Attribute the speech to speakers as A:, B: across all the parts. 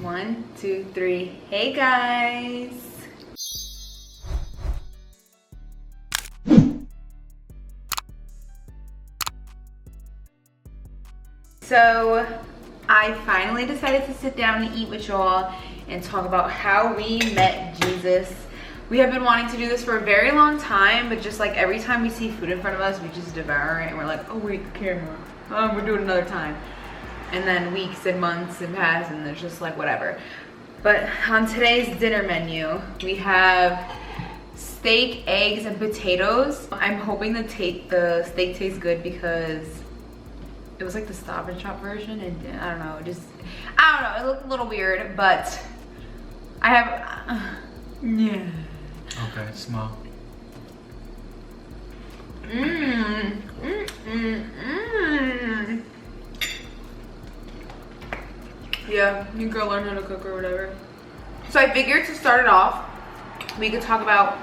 A: 1, 2, 3. Hey guys. So I finally decided to sit down and eat with y'all and talk about how we met Jesus. We have been wanting to do this for a very long time, but just like every time we see food in front of us, we just devour it and we're like, oh wait, the camera. Oh, we're doing it another time. And then weeks and months and pass and it's just like whatever. But on today's dinner menu, we have steak, eggs, and potatoes. I'm hoping the steak tastes good because it was like the Stop and Shop version and I don't know, it looked a little weird, but I have, yeah.
B: Okay, smell.
A: Yeah, you girl learn how to cook or whatever. So I figured to start it off, we could talk about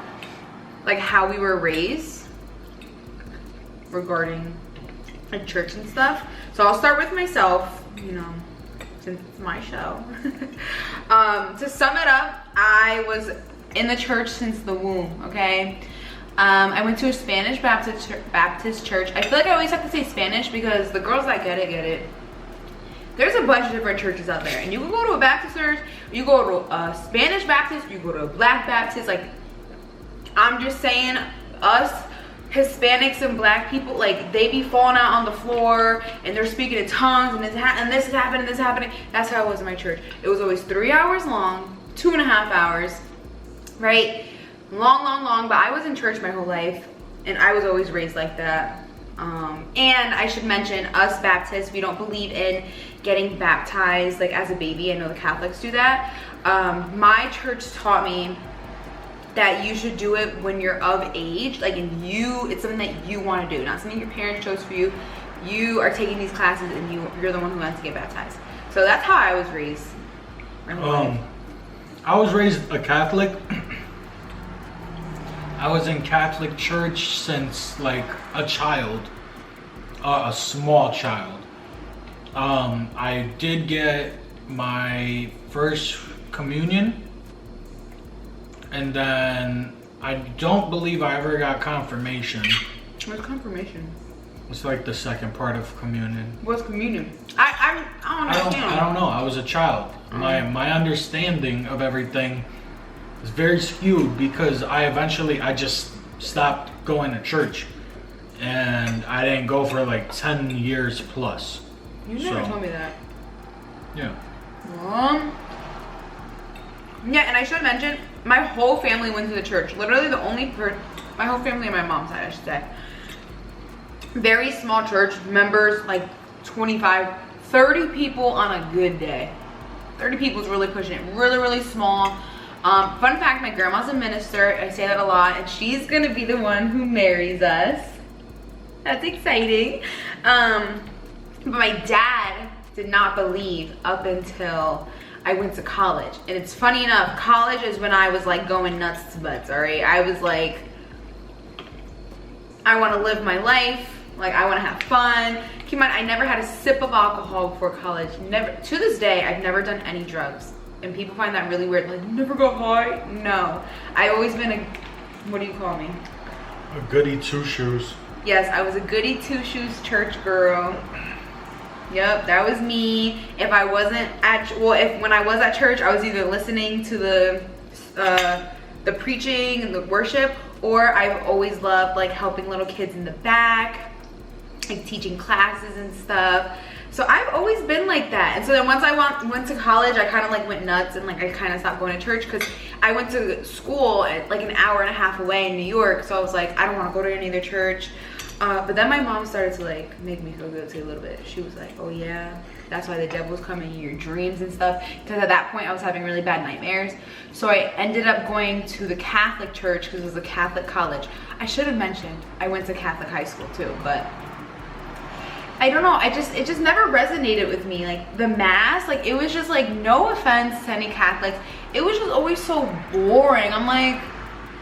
A: like how we were raised regarding a church and stuff. So I'll start with myself, you know, since it's my show. To sum it up, I was in the church since the womb, okay? I went to a Spanish Baptist church. I feel like I always have to say Spanish because the girls that get it. There's a bunch of different churches out there, and you can go to a Baptist church, you go to a Spanish Baptist, you go to a Black Baptist. Like, I'm just saying, us Hispanics and Black people, like, they be falling out on the floor and they're speaking in tongues and this is happening. That's how it was in my church. It was always 3 hours long, 2.5 hours, right? Long, but I was in church my whole life and I was always raised like that. And I should mention, us Baptists, we don't believe in getting baptized like as a baby. I know the Catholics do that. My church taught me that you should do it when you're of age, like, and it's something that you want to do, not something your parents chose for you. You are taking these classes and you're the one who wants to get baptized. So that's how I was raised.
B: I was raised a Catholic. I was in Catholic church since like a child, a small child. I did get my first communion, and then I don't believe I ever got confirmation.
A: What's confirmation?
B: It's like the second part of communion.
A: What's communion? I don't understand.
B: I don't know. I was a child. My understanding of everything is very skewed because I just stopped going to church, and I didn't go for like 10 years plus.
A: You never told me that.
B: Yeah.
A: Yeah, and I should mention, my whole family went to the church. Literally the only my whole family on my mom's side, I should say. Very small church, members like 25, 30 people on a good day. 30 people is really pushing it, really small. Fun fact, my grandma's a minister. I say that a lot, and she's gonna be the one who marries us. That's exciting. But my dad did not believe up until I went to college. And it's funny enough, college is when I was like going nuts to butts, all right? I was like, I want to live my life. Like, I want to have fun. Keep in mind, I never had a sip of alcohol before college. Never. To this day, I've never done any drugs. And people find that really weird. Like, never got high? No. I've always been a, what do you call me?
B: A goody two-shoes.
A: Yes, I was a goody two-shoes church girl. Yep, that was me. If I wasn't when I was at church, I was either listening to the preaching and the worship, or I've always loved like helping little kids in the back, like teaching classes and stuff. So I've always been like that. And so then once I went to college, I kind of like went nuts and like I kind of stopped going to church because I went to school at like an hour and a half away in New York. So I was like, I don't want to go to any other church. But then my mom started to like make me feel guilty a little bit. She was like, oh yeah, that's why the devil's coming in your dreams and stuff. Because at that point I was having really bad nightmares. So I ended up going to the Catholic church because it was a Catholic college. I should have mentioned I went to Catholic high school too, but I don't know, it just never resonated with me. Like the mass, like it was just like, no offense to any Catholics, it was just always so boring. I'm like,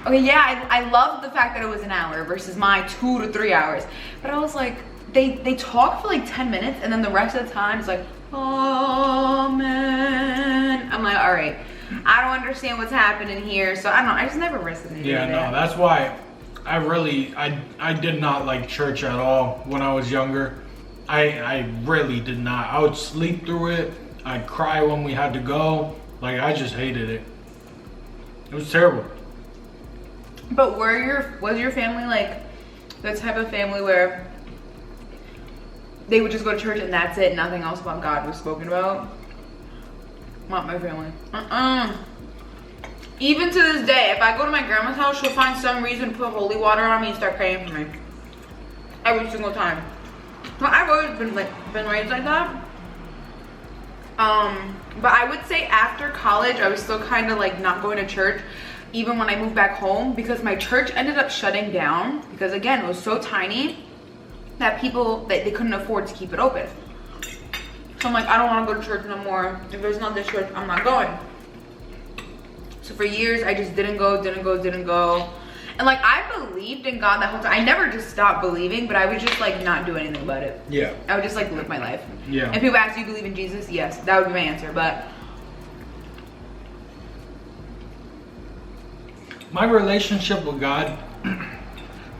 A: okay, yeah, I loved the fact that it was an hour versus my 2 to 3 hours. But I was like, they talk for like 10 minutes and then the rest of the time it's like, amen. like, all right, I don't understand what's happening here. So I don't know, I just never resonated
B: Yeah,
A: with
B: no,
A: it.
B: that's why I did not like church at all when I was younger. I really did not. I would sleep through it. I'd cry when we had to go. Like, I just hated it. It was terrible.
A: But was your family like the type of family where they would just go to church and that's it, nothing else about God was spoken about? Not my family. Even to this day, if I go to my grandma's house, she'll find some reason to put holy water on me and start praying for me. Every single time. Well, I've always been raised like that. But I would say after college, I was still kind of like not going to church, even when I moved back home, because my church ended up shutting down because, again, it was so tiny that they couldn't afford to keep it open. So I'm like, I don't want to go to church no more. If there's not this church, I'm not going. So for years, I just didn't go. And like, I believed in God that whole time. I never just stopped believing, but I would just like not do anything about it.
B: Yeah.
A: I would just like live my life.
B: Yeah.
A: And people ask, do you believe in Jesus? Yes, that would be my answer. But
B: my relationship with God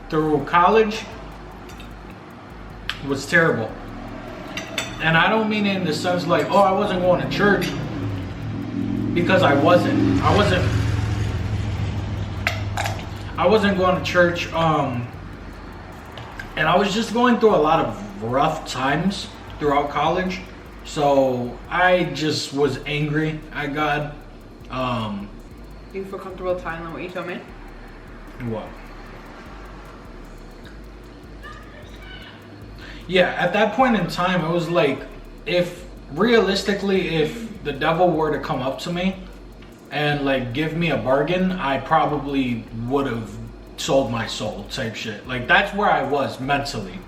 B: through college was terrible. And I don't mean it in the sense like, oh, I wasn't going to church, because I wasn't going to church, and I was just going through a lot of rough times throughout college. So I just was angry at God.
A: do you feel comfortable telling what you told me?
B: What? Yeah, at that point in time, it was like, if the devil were to come up to me and like give me a bargain, I probably would have sold my soul type shit. Like, that's where I was mentally.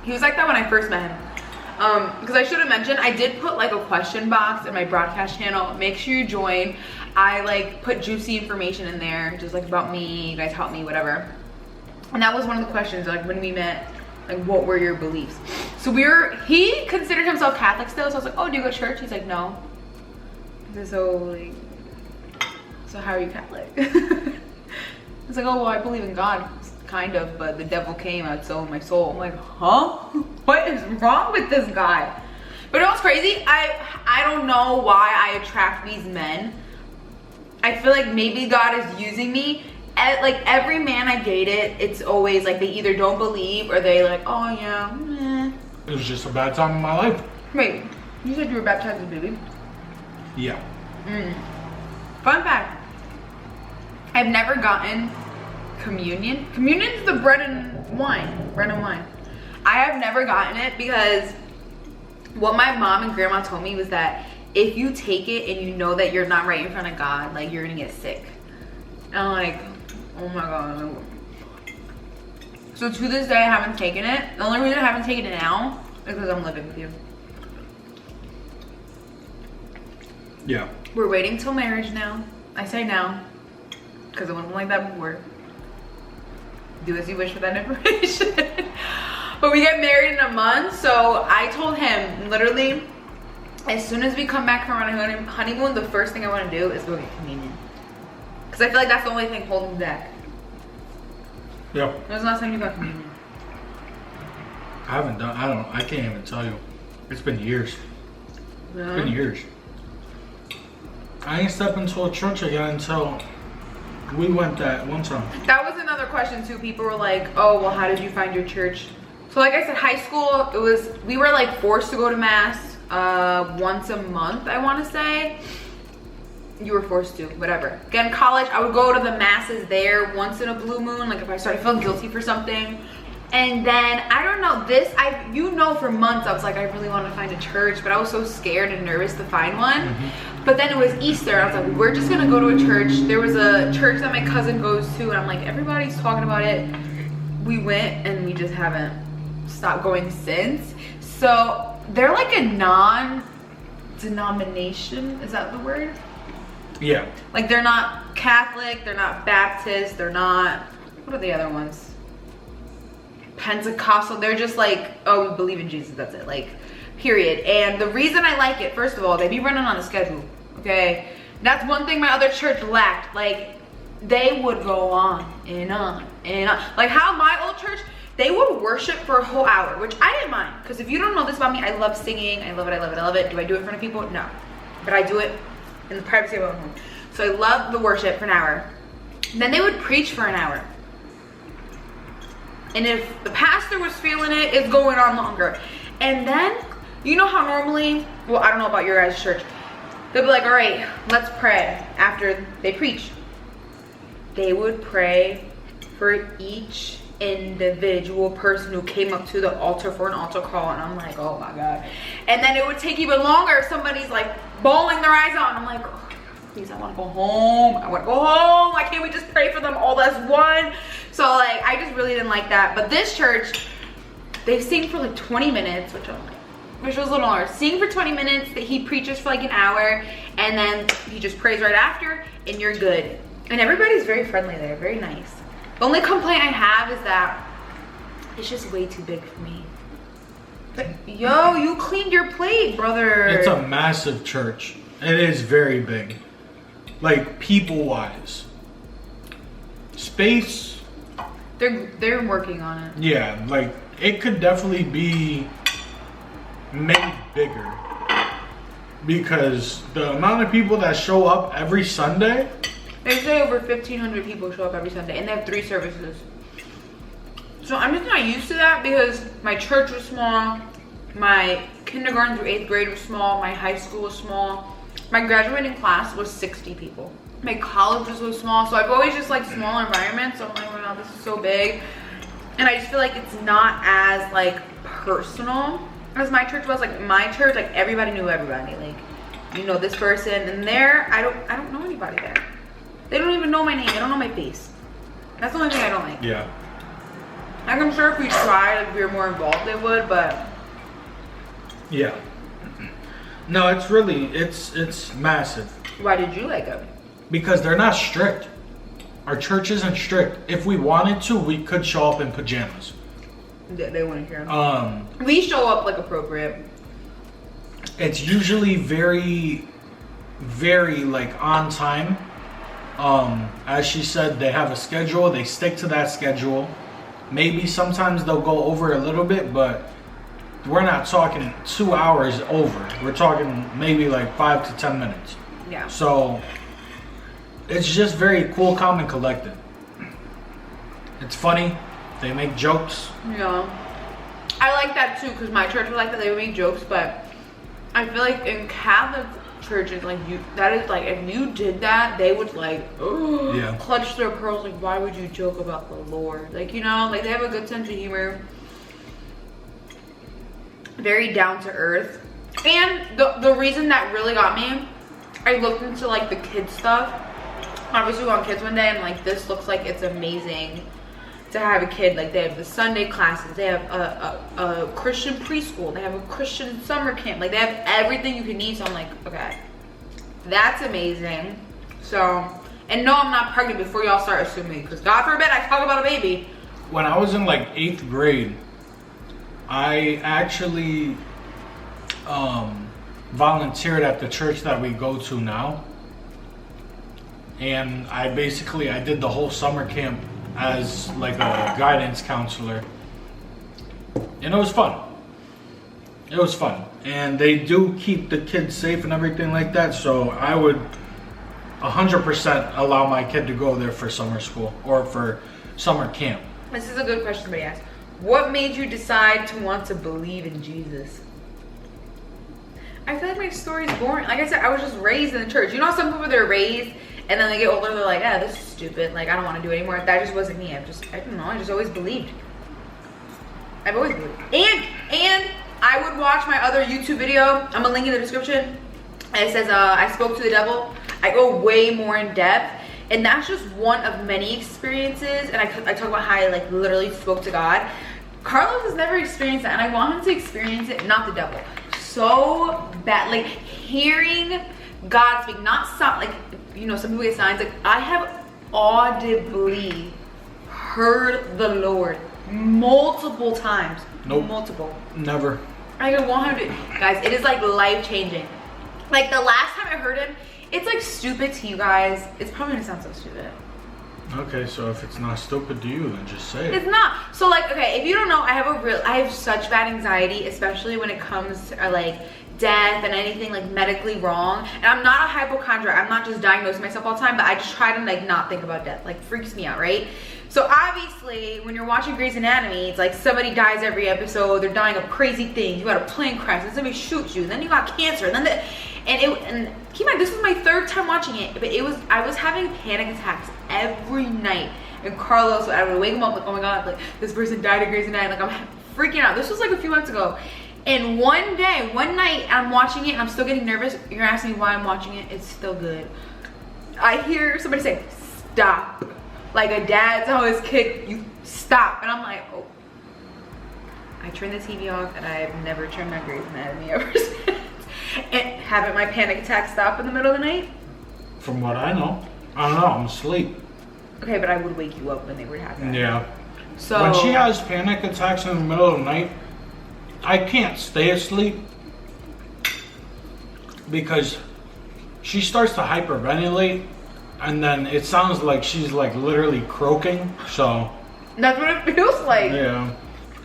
A: He was like that when I first met him. Because I should have mentioned, I did put like a question box in my broadcast channel. Make sure you join. I like put juicy information in there, just like about me, you guys help me, whatever. And that was one of the questions, like when we met, like what were your beliefs? So he considered himself Catholic still, so I was like, oh, do you go to church? He's like, no. I said, so how are you Catholic? It's like, oh, well, I believe in God, kind of, but the devil came, I'd sold my soul. I'm like, huh? What is wrong with this guy? But it was crazy. I don't know why I attract these men. I feel like maybe God is using me. Like every man I dated, it's always like they either don't believe or they like, oh yeah, meh.
B: It was just a bad time in my life.
A: Wait, you said you were baptized as a baby?
B: Yeah.
A: Fun fact. I've never gotten communion. Communion's the bread and wine. I have never gotten it because what my mom and grandma told me was that if you take it and you know that you're not right in front of God, like you're gonna get sick. And I'm like, oh my God. So to this day, I haven't taken it. The only reason I haven't taken it now is because I'm living with you.
B: Yeah.
A: We're waiting till marriage now. I say now because it wasn't like that before. Do as you wish with that information. But we get married in a month, so I told him literally as soon as we come back from our honeymoon, the first thing I want to do is go get communion. Because I feel like that's the only thing holding me back.
B: Yep.
A: When was the last time you got communion?
B: I can't even tell you. It's been years.
A: Yeah.
B: It's been years. I ain't stepped into a church again until we went that one time.
A: That was another question too. People were like, oh, well, how did you find your church? So like I said, high school, we were like forced to go to mass once a month, I want to say. You were forced to, whatever. Again, college, I would go to the masses there once in a blue moon, like if I started feeling guilty for something. And then, I don't know, for months I was like, I really want to find a church, but I was so scared and nervous to find one. But then it was Easter, I was like, we're just gonna go to a church. There was a church that my cousin goes to, and I'm like, everybody's talking about it. We went, and we just haven't stopped going since. So, they're like a non-denomination, is that the word?
B: Yeah.
A: Like they're not Catholic, they're not Baptist, they're not, what are the other ones? Pentecostal. They're just like, oh, we believe in Jesus, that's it, like, period. And the reason I like it, first of all, they be running on a schedule, okay? That's one thing my other church lacked. Like, they would go on and on and on. Like how my old church, they would worship for a whole hour, which I didn't mind. Because if you don't know this about me, I love singing. I love it, I love it, I love it. Do I do it in front of people? No. But I do it in the privacy of my own home. So I love the worship for an hour. Then they would preach for an hour. And if the pastor was feeling it, it's going on longer. And then, you know how normally, well, I don't know about your guys' church, they'll be like, all right, let's pray after they preach. They would pray for each individual person who came up to the altar for an altar call. And I'm like, oh my God. And then it would take even longer if somebody's like bawling their eyes out. And I'm like, oh, please, I want to go home. I want to go home. Why can't we just pray for them all as one? So like, I just really didn't like that. But this church, they sing for like 20 minutes, which was a little hard. Sing for 20 minutes, that he preaches for like an hour, and then he just prays right after, and you're good. And everybody's very friendly there, very nice. The only complaint I have is that it's just way too big for me. But yo, you cleaned your plate, brother.
B: It's a massive church. It is very big. Like people-wise. Space.
A: They're working on it.
B: Yeah, like it could definitely be made bigger. Because the amount of people that show up every Sunday.
A: They say over 1,500 people show up every Sunday, and they have 3 services. So I'm just not used to that because my church was small, my kindergarten through 8th grade was small, my high school was small, my graduating class was 60 people. My college was so small, so I've always just liked small environments. So I'm like, wow, this is so big. And I just feel like it's not as like personal as my church was. Like my church, like everybody knew everybody. Like, you know this person, and there, I don't know anybody there. They don't even know my name. They don't know my face. That's the only thing I don't like.
B: Yeah.
A: Like, I'm sure if we tried, like, we were more involved, they would, but.
B: Yeah. No, it's really, it's massive.
A: Why did you like it?
B: Because they're not strict. Our church isn't strict. If we wanted to, we could show up in pajamas.
A: They wouldn't care. We show up like appropriate.
B: It's usually very, very like on time. As she said, they have a schedule. They stick to that schedule. Maybe sometimes they'll go over a little bit, but we're not talking 2 hours over. We're talking maybe like 5 to 10 minutes.
A: Yeah.
B: So it's just very cool, calm, and collected. It's funny. They make jokes.
A: Yeah. I like that too, because my church was like that. They would make jokes, but I feel like in Catholic churches, like that is like, if you did that, they would like,
B: yeah,
A: clutch their pearls. Like, why would you joke about the Lord? Like, you know, like they have a good sense of humor. Very down to earth. And the reason that really got me, I looked into like the kids stuff. Obviously we went on kids one day, and like, this looks like it's amazing to have a kid. Like, they have the Sunday classes, they have a Christian preschool, they have a Christian summer camp, like they have everything you can need. So I'm like, okay, that's amazing. So, and no, I'm not pregnant before y'all start assuming, because God forbid I talk about a baby.
B: When I was in like 8th grade, I actually volunteered at the church that we go to now, and I did the whole summer camp as like a guidance counselor, and it was fun. It was fun, and they do keep the kids safe and everything like that, so I would 100% allow my kid to go there for summer school or for summer camp.
A: This is a good question somebody asked. What made you decide to want to believe in Jesus? I feel like my story's boring. Like I said, I was just raised in the church. You know, some people, they're raised and then they get older, they're like, ah, this is stupid. Like, I don't want to do it anymore. That just wasn't me. I don't know. I just always believed. I've always believed. And I would watch my other YouTube video. I'm gonna link in the description. And it says, I spoke to the devil. I go way more in depth. And that's just one of many experiences. And I talk about how I like literally spoke to God. Carlos has never experienced that, and I want him to experience it, not the devil. So bad, like hearing God speak, not sound, like, you know, some people get signs. Like, I have audibly heard the Lord multiple times.
B: Nope.
A: Multiple.
B: Never.
A: I want him to, guys, it is like life changing. Like the last time I heard him, It's like stupid to you guys. It's probably gonna sound so stupid.
B: Okay, so if it's not stupid to you, then just say it.
A: It's not. So like, okay, if you don't know, I have such bad anxiety, especially when it comes to like death and anything like medically wrong. And I'm not a hypochondriac. I'm not just diagnosing myself all the time, but I just try to like not think about death. Like freaks me out, right? So obviously, when you're watching Grey's Anatomy, it's like somebody dies every episode. They're dying of crazy things. You got a plane crash, then somebody shoots you, then you got cancer, and then and keep in mind, this was my 3rd time watching it, but I was having panic attacks every night. And Carlos, I would wake him up like, oh my god, like this person died of Grey's Anatomy. Like I'm freaking out. This was like a few months ago. And one night, I'm watching it and I'm still getting nervous. You're asking me why I'm watching it. It's still good. I hear somebody say, stop. Like a dad telling his kid, you stop. And I'm like, oh. I turned the TV off and I've never turned my Grey's Anatomy ever since. And haven't my panic attacks stop in the middle of the night?
B: From what I know. I don't know, I'm asleep.
A: Okay, but I would wake you up when they would happen.
B: Yeah.
A: So
B: when she has panic attacks in the middle of the night, I can't stay asleep because she starts to hyperventilate and then it sounds like she's like literally croaking. So
A: that's what it feels like.
B: Yeah.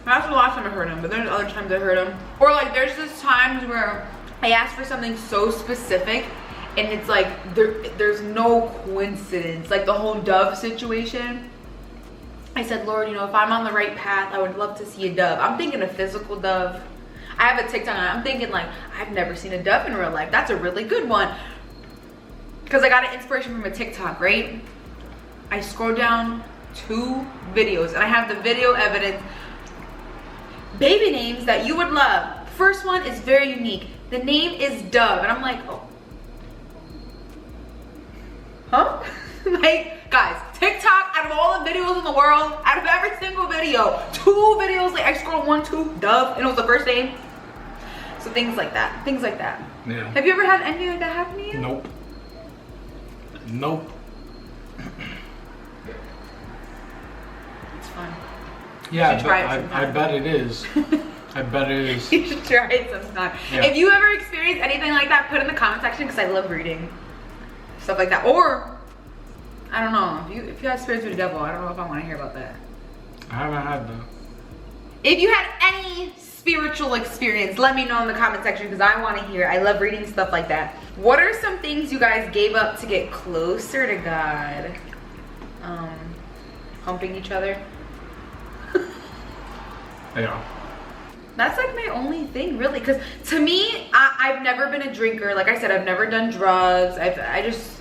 A: That's the last time I heard him, but there's other times I heard him. Or like there's just times where I ask for something so specific and it's like there's no coincidence. Like the whole dove situation. I said, Lord, you know, if I'm on the right path, I would love to see a dove. I'm thinking a physical dove. I have a TikTok and I'm thinking like, I've never seen a dove in real life. That's a really good one. Because I got an inspiration from a TikTok, right? I scrolled down 2 videos and I have the video evidence. Baby names that you would love. First one is very unique. The name is Dove. And I'm like, oh. Huh? Like, guys, TikTok, out of all the videos in the world, out of every single video, 2 videos, like I scrolled 1, 2, Dove, and it was the first name. So things like that. Things like that.
B: Yeah.
A: Have you ever had anything like that happen to you?
B: Nope. Nope.
A: It's fun.
B: Yeah,
A: try it
B: I
A: sometime.
B: bet it is. I bet it is.
A: You should try it sometime.
B: Yeah.
A: If you ever experienced anything like that, put it in the comment section because I love reading stuff like that. Or, I don't know, if you have spirits with the devil, I don't know if I want to hear about that.
B: I haven't had that.
A: If you had any spiritual experience, let me know in the comment section because I want to hear. I love reading stuff like that. What are some things you guys gave up to get closer to God? Humping each other.
B: Yeah.
A: That's like my only thing really, because to me, I've never been a drinker. Like I said, I've never done drugs. I just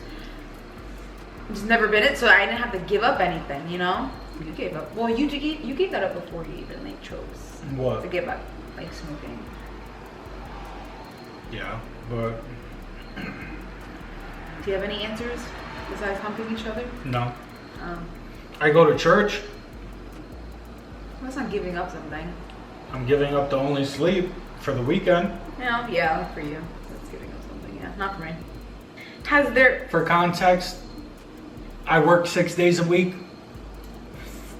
A: never been it, so I didn't have to give up anything, you know? You gave up. Well, you gave that up before you even like chose
B: What?
A: to give up like smoking.
B: Yeah, but
A: Do you have any answers besides humping each other?
B: no. I go to church.
A: That's not giving up something.
B: I'm giving up the only sleep for the weekend.
A: Yeah, for you. That's giving up something, yeah. Not for me. Has there...
B: For context, I work 6 days a week,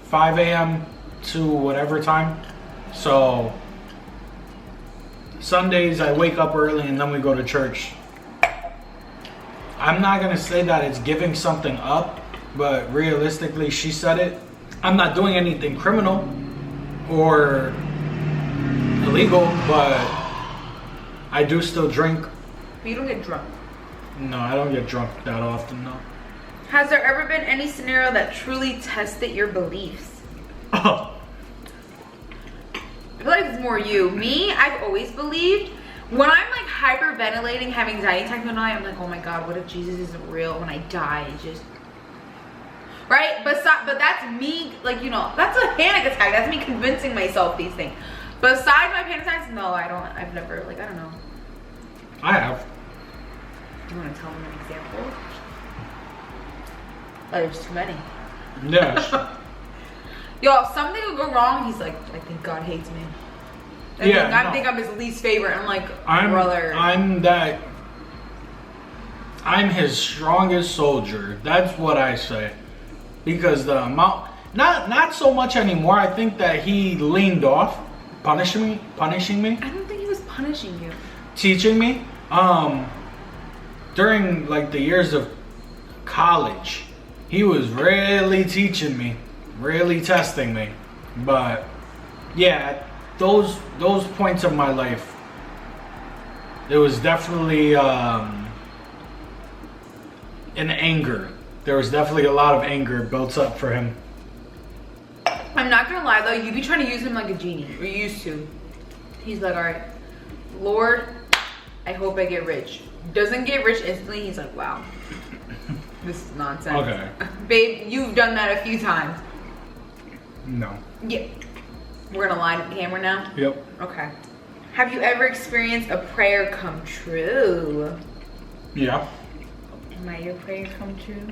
B: 5 a.m. to whatever time. So Sundays I wake up early and then we go to church. I'm not gonna say that it's giving something up, but realistically, she said it. I'm not doing anything criminal or illegal, but I do still drink.
A: But you don't get drunk.
B: No, I don't get drunk that often, no.
A: Has there ever been any scenario that truly tested your beliefs?
B: Oh.
A: I feel like it's more you. Me, I've always believed. When I'm like hyperventilating, having anxiety attacks at night, I'm like, oh my God, what if Jesus isn't real? When I die, it's just... Right? But that's me, like, you know, that's a panic attack. That's me convincing myself these things. Besides my panic attacks, no, I've never, like, I don't know.
B: I have.
A: Do you want to tell me an example? Oh, there's too many.
B: Yes.
A: Yo, something will go wrong, he's like, I think God hates me. I think I'm his least favorite. I'm like, brother.
B: I'm his strongest soldier. That's what I say. Because the amount, not so much anymore. I think that he leaned off, punishing me.
A: I don't think he was punishing you.
B: Teaching me. during like the years of college, he was really teaching me, really testing me. But yeah, those points of my life, it was definitely an anger. There was definitely a lot of anger built up for him.
A: I'm not gonna lie though, you be trying to use him like a genie, or you used to. He's like, all right, Lord, I hope I get rich. Doesn't get rich instantly, he's like, wow, this is nonsense.
B: Okay.
A: Babe, you've done that a few times.
B: No.
A: Yeah. We're gonna lie to the camera now?
B: Yep.
A: Okay. Have you ever experienced a prayer come true?
B: Yeah.
A: Am I your prayer come true?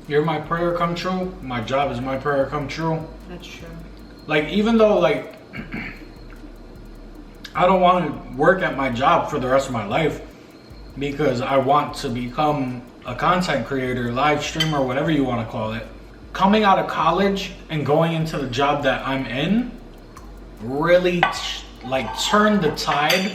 B: You're my prayer come true. My job is my prayer come true.
A: That's true.
B: Like, even though, like, I don't want to work at my job for the rest of my life because I want to become a content creator, live streamer, whatever you want to call it. Coming out of college and going into the job that I'm in really, like, turned the tide,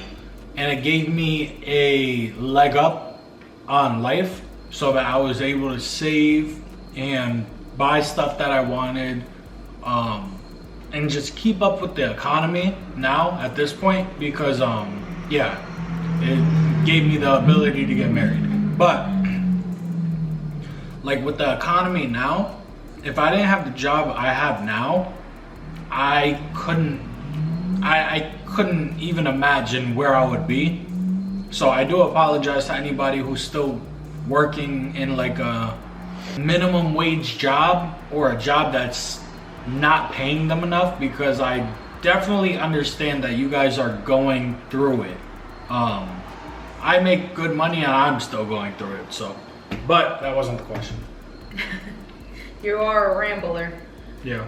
B: and it gave me a leg up on life so that I was able to save and buy stuff that I wanted, and just keep up with the economy now at this point because yeah, it gave me the ability to get married. But like with the economy now, if I didn't have the job I have now, I couldn't even imagine where I would be. So I do apologize to anybody who's still working in like a minimum wage job or a job that's not paying them enough, because I definitely understand that you guys are going through it. I make good money and I'm still going through it, so. But that wasn't the question.
A: You are a rambler.
B: Yeah.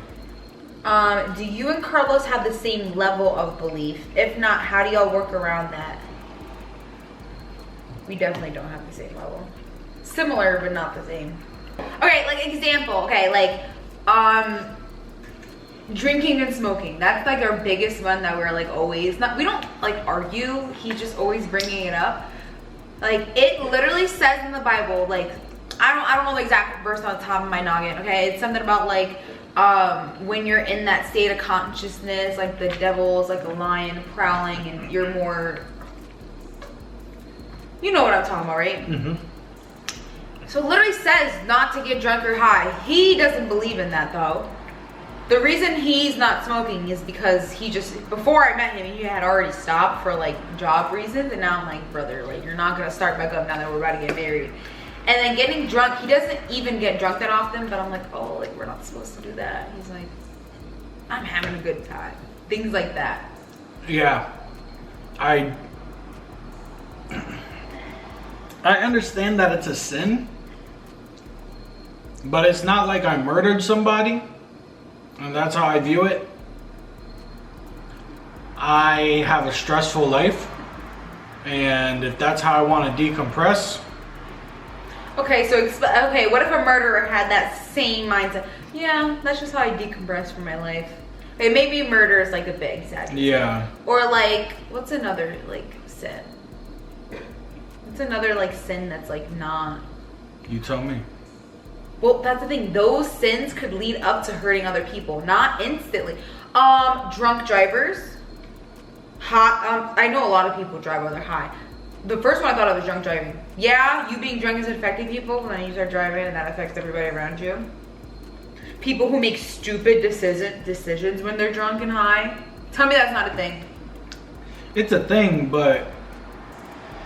A: Do you and Carlos have the same level of belief? If not, how do y'all work around that? We definitely don't have the same level. Similar, but not the same. Okay, like example. Okay, like drinking and smoking. That's like our biggest one that we're like always not. We don't like argue. He's just always bringing it up. Like it literally says in the Bible. Like I don't know the exact verse on the top of my noggin. Okay, it's something about like when you're in that state of consciousness, like the devil's like a lion prowling, and you're more. You know what I'm talking about, right?
B: Mm-hmm.
A: So it literally says not to get drunk or high. He doesn't believe in that though. The reason he's not smoking is because he just, before I met him, he had already stopped for like job reasons. And now I'm like, brother, like you're not going to start back up now that we're about to get married. And then getting drunk, he doesn't even get drunk that often. But I'm like, oh, like we're not supposed to do that. He's like, I'm having a good time. Things like that.
B: Yeah. I understand that it's a sin, but it's not like I murdered somebody, and that's how I view it. I have a stressful life, and if that's how I want to decompress.
A: Okay, so okay, what if a murderer had that same mindset? Yeah, that's just how I decompress from my life. Okay, maybe murder is like a big sad.
B: Yeah.
A: Or like, what's another like sin? It's another like sin that's like not.
B: You tell me.
A: Well, that's the thing. Those sins could lead up to hurting other people, not instantly. Drunk drivers. Hot. I know a lot of people drive when they're high. The first one I thought of was drunk driving. Yeah, you being drunk is affecting people, but then you start driving and that affects everybody around you. People who make stupid decisions when they're drunk and high. Tell me that's not a thing.
B: It's a thing, but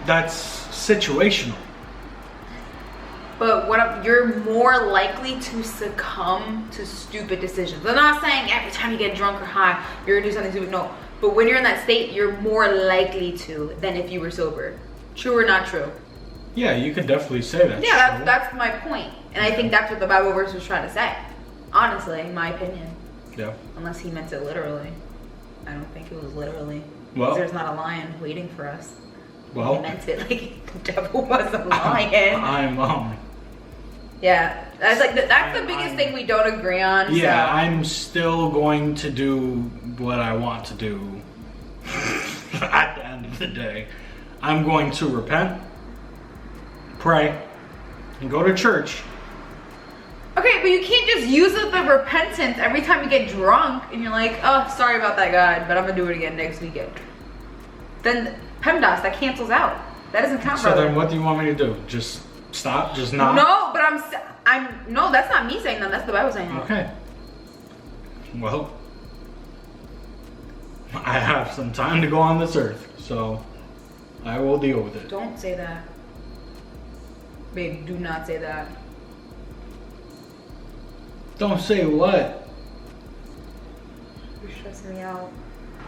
B: that's situational.
A: But you're more likely to succumb to stupid decisions. I'm not saying every time you get drunk or high, you're gonna do something stupid. No. But when you're in that state, you're more likely to than if you were sober. True or not true?
B: Yeah, you could definitely say that.
A: Yeah, that's my point. And I think that's what the Bible verse was trying to say. Honestly, in my opinion.
B: Yeah.
A: Unless he meant it literally. I don't think it was literally.
B: Well,
A: there's not a lion waiting for us.
B: Well,
A: he meant it like the devil was a lion. Yeah, that's like that's the biggest thing we don't agree on.
B: Yeah,
A: so.
B: I'm still going to do what I want to do. At the end of the day, I'm going to repent. pray, and go to church.
A: Okay, but you can't just use the repentance every time you get drunk and you're like, oh, sorry about that, God, but I'm gonna do it again next weekend. Then PEMDAS, that cancels out. That doesn't count,
B: So
A: brother.
B: then what do you want me to do? Just stop? Just not?
A: No, but no, that's not me saying that. That's the Bible saying that.
B: Okay. Well, I have some time to go on this earth, so I will deal with it.
A: Don't say that. Babe, do not say that.
B: Don't say what?
A: You're stressing me out.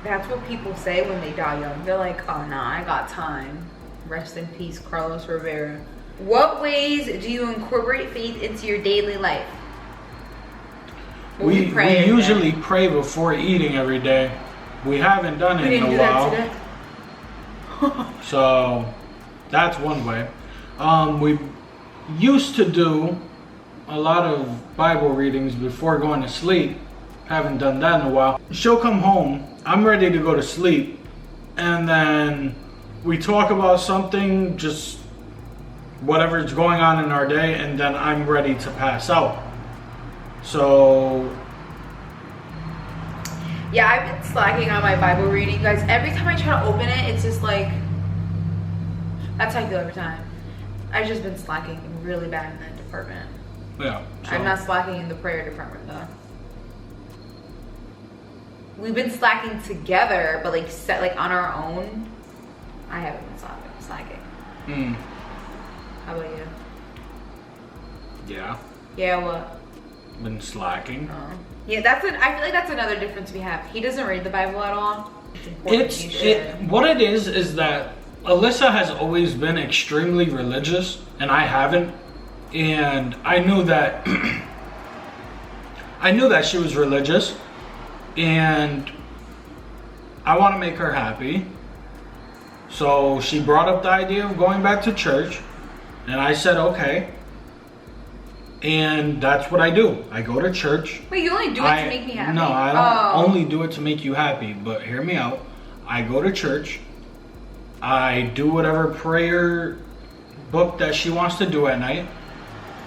A: That's what people say when they die young. They're like, oh, nah, I got time. Rest in peace, Carlos Rivera. What ways do you incorporate faith into your daily life? Well,
B: We
A: pray every
B: usually
A: day.
B: pray before eating every day. We haven't done it in a while. So that's one way. We used to do a lot of Bible readings before going to sleep. Haven't done that in a while. She'll come home, I'm ready to go to sleep, and then we talk about something, just whatever's going on in our day, and then I'm ready to pass out. So
A: Yeah, I've been slacking on my Bible reading, guys. Every time I try to open it, it's just like, that's how I feel every time. I've just been slacking really bad in that department.
B: yeah. So.
A: I'm not slacking in the prayer department though. We've been slacking together, but like on our own, I haven't been slacking.
B: Mm,
A: How about you?
B: yeah.
A: Yeah, what?
B: Been slacking.
A: Oh. Yeah, I feel like that's another difference we have. He doesn't read the Bible at all. It's important you should.
B: What it is that Alyssa has always been extremely religious, and I haven't. And I knew that she was religious, and I want to make her happy. So she brought up the idea of going back to church, and I said okay. And that's what I do. I go to church.
A: Wait, you only do it to make me happy?
B: No, I don't only do it to make you happy, but hear me out. I go to church. I do whatever prayer book that she wants to do at night,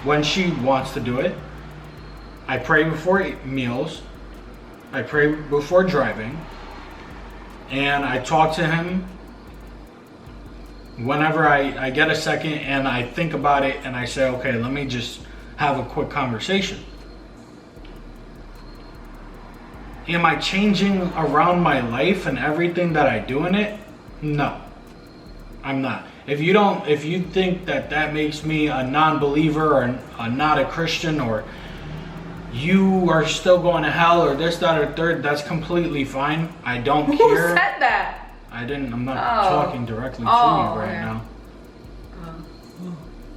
B: when she wants to do it. I pray before meals. I pray before driving. And I talk to him whenever I get a second, and I think about it and I say, okay, let me just have a quick conversation. Am I changing around my life and everything that I do in it? No, I'm not. If you think that makes me a non-believer or not a Christian, or you are still going to hell or this, that, or third, that's completely fine. I don't care.
A: Who said that?
B: I didn't. I'm not talking directly to you right now.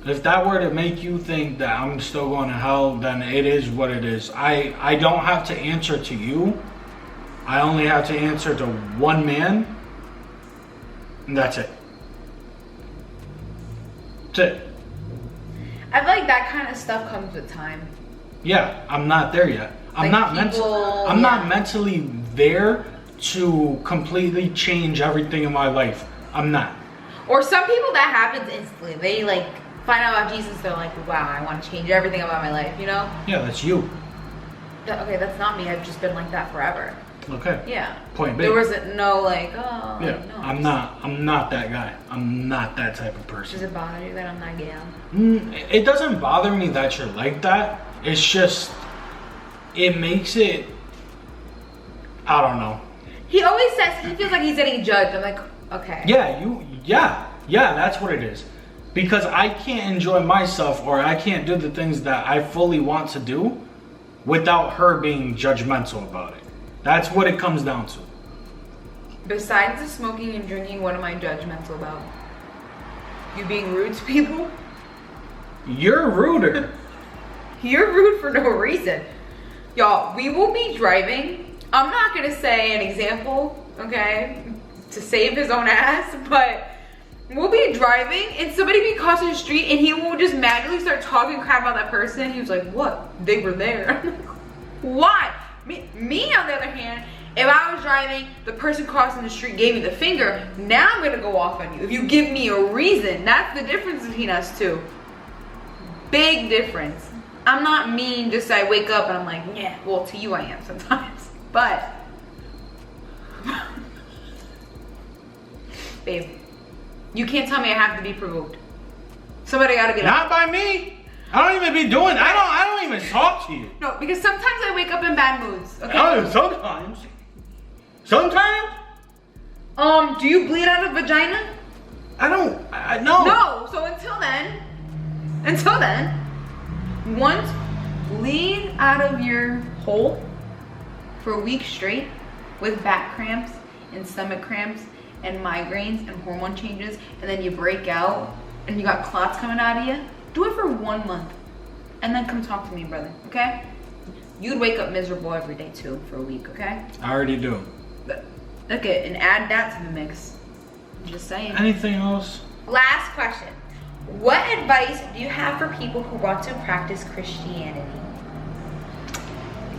B: If that were to make you think that I'm still going to hell, then it is what it is. I don't have to answer to you. I only have to answer to one man, and that's it. That's it.
A: I feel like that kind of stuff comes with time.
B: Yeah, I'm not there yet. I'm
A: Like
B: not mentally there to completely change everything in my life. I'm not.
A: Or some people that happens instantly. They like find out about Jesus, they're like, wow, I want to change everything about my life, you know?
B: Yeah, that's you.
A: Okay, that's not me. I've just been like that forever.
B: Okay.
A: Yeah.
B: Point big.
A: There wasn't no like, oh,
B: Yeah,
A: like, no.
B: I'm not that guy. I'm not that type of person.
A: Does it bother you that I'm not gay?
B: It doesn't bother me that you're like that. It's just, it makes it, I don't know.
A: He always says he feels like he's getting judged. I'm like, okay.
B: Yeah, that's what it is. Because I can't enjoy myself, or I can't do the things that I fully want to do without her being judgmental about it. That's what it comes down to.
A: Besides the smoking and drinking, what am I judgmental about? You being rude to people?
B: You're ruder.
A: You're rude for no reason. Y'all, we will be driving. I'm not gonna say an example, okay, to save his own ass, but we'll be driving and somebody be crossing the street and he will just magically start talking crap about that person. He was like, what? They were there. I'm like, why? Me on the other hand, If I was driving, the person crossing the street gave me the finger, now I'm gonna go off on you. If you give me a reason, that's the difference between us two. Big difference. I'm not mean just I wake up and I'm like, yeah, well, to you I am sometimes. But, babe, you can't tell me I have to be provoked. Somebody gotta get
B: Not
A: up.
B: by me. I don't even be doing. I don't even talk to you.
A: No, because sometimes I wake up in bad moods. Okay.
B: Oh, sometimes. Sometimes.
A: Do you bleed out of vagina?
B: I don't. No.
A: No. So until then, once bleed out of your hole for a week straight with back cramps and stomach cramps and migraines and hormone changes, and then you break out and you got clots coming out of you. Do it for 1 month and then come talk to me, brother, okay? You'd wake up miserable every day too for a week, okay?
B: I already do.
A: Okay, and add that to the mix. I'm just saying.
B: Anything else?
A: Last question. What advice do you have for people who want to practice Christianity?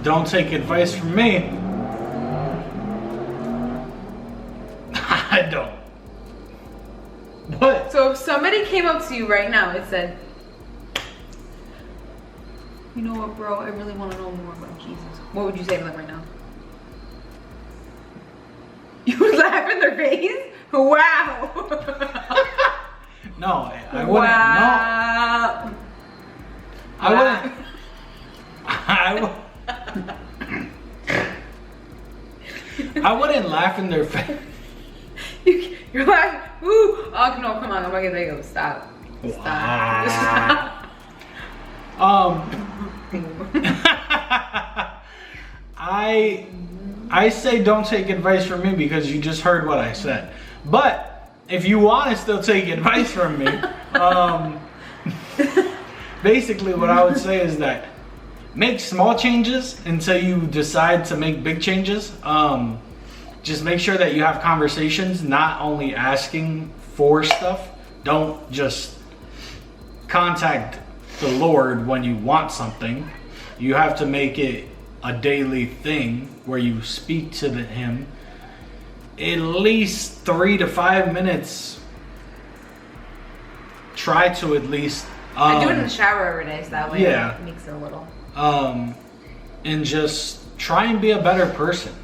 B: Don't take advice from me. I don't. What?
A: So if somebody came up to you right now and said, you know what, bro, I really want to know more about Jesus, what would you say to them right now? You would laugh in their face? Wow.
B: No, I wouldn't.
A: Wow.
B: No. I wouldn't. I wouldn't laugh in their face.
A: You're like, ooh. Oh, no, come on. I'm going to go. Stop. Stop.
B: I say don't take advice from me because you just heard what I said. But if you want to still take advice from me, basically what I would say is that make small changes until you decide to make big changes. Just make sure that you have conversations, not only asking for stuff. Don't just contact the Lord when you want something. You have to make it a daily thing where you speak to Him at least 3 to 5 minutes. Try to at least.
A: I do it in the shower every day, so that way
B: yeah.
A: It makes it a little.
B: And just try and be a better person.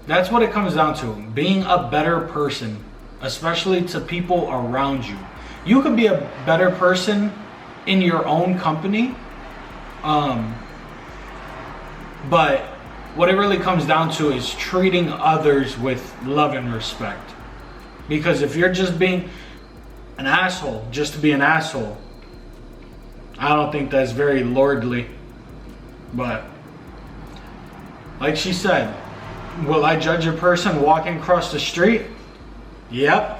B: That's what it comes down to. Being a better person, especially to people around you. You can be a better person in your own company. But what it really comes down to is treating others with love and respect. Because if you're just being an asshole, just to be an asshole, I don't think that's very lordly. But like she said, will I judge a person walking across the street? Yep.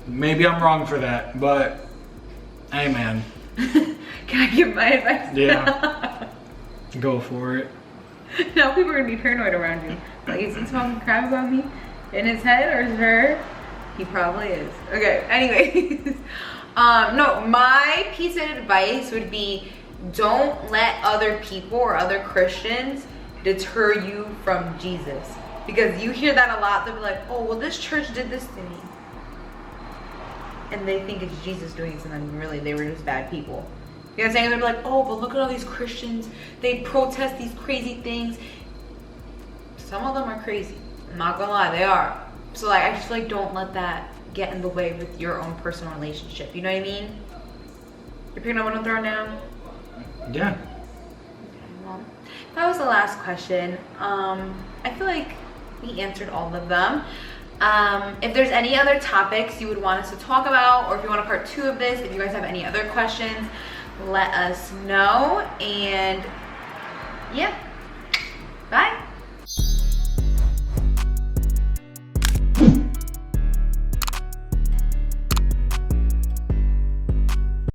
B: Maybe I'm wrong for that, but hey, man.
A: Can I give my advice?
B: Yeah. Go for it.
A: Now people are gonna be paranoid around you. Like, is he smoking crap about me in his head or is her? He probably is. Okay, anyways. No, my piece of advice would be don't let other people or other Christians deter you from Jesus. Because you hear that a lot. They'll be like, oh, well, this church did this to me. And they think it's Jesus doing something, and really they were just bad people. You know what I'm saying? They'll be like, oh, but look at all these Christians. They protest these crazy things. Some of them are crazy. I'm not gonna lie, they are. So like, I just feel like don't let that get in the way with your own personal relationship. You know what I mean? You're picking up what I'm throwing down?
B: Yeah.
A: Okay, well, that was the last question. I feel like we answered all of them. If there's any other topics you would want us to talk about, or if you want a part 2 of this, if you guys have any other questions, let us know. And yeah.